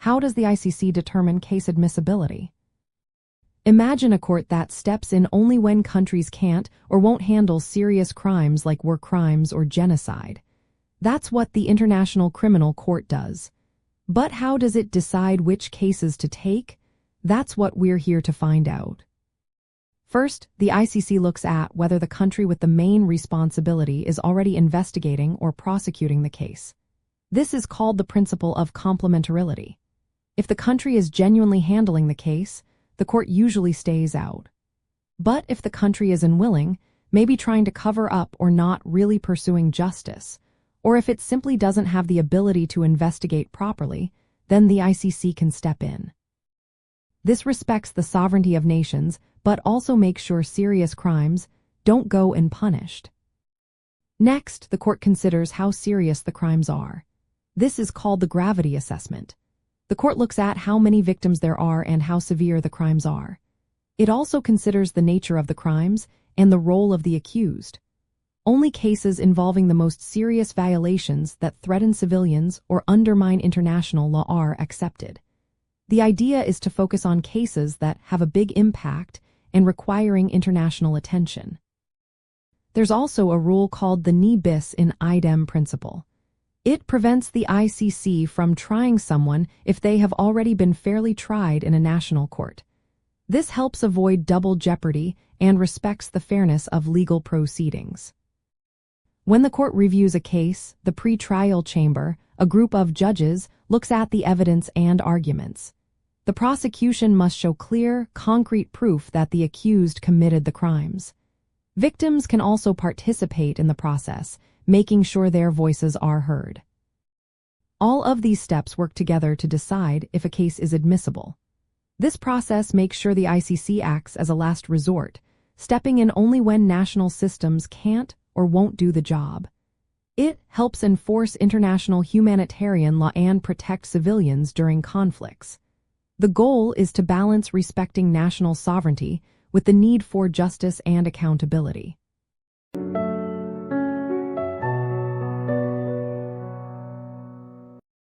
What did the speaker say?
How does the ICC determine case admissibility? Imagine a court that steps in only when countries can't or won't handle serious crimes like war crimes or genocide. That's what the International Criminal Court does. But how does it decide which cases to take? That's what we're here to find out. First, the ICC looks at whether the country with the main responsibility is already investigating or prosecuting the case. This is called the principle of complementarity. If the country is genuinely handling the case, the court usually stays out. But if the country is unwilling, maybe trying to cover up or not really pursuing justice, or if it simply doesn't have the ability to investigate properly, then the ICC can step in. This respects the sovereignty of nations, but also makes sure serious crimes don't go unpunished. Next, the court considers how serious the crimes are. This is called the gravity assessment. The court looks at how many victims there are and how severe the crimes are. It also considers the nature of the crimes and the role of the accused. Only cases involving the most serious violations that threaten civilians or undermine international law are accepted. The idea is to focus on cases that have a big impact and requiring international attention. There's also a rule called the ne bis in idem principle. It prevents the ICC from trying someone if they have already been fairly tried in a national court. This helps avoid double jeopardy and respects the fairness of legal proceedings. When the court reviews a case, the pre-trial chamber, a group of judges, looks at the evidence and arguments. The prosecution must show clear, concrete proof that the accused committed the crimes. Victims can also participate in the process, making sure their voices are heard. All of these steps work together to decide if a case is admissible. This process makes sure the ICC acts as a last resort, stepping in only when national systems can't or won't do the job. It helps enforce international humanitarian law and protect civilians during conflicts. The goal is to balance respecting national sovereignty with the need for justice and accountability.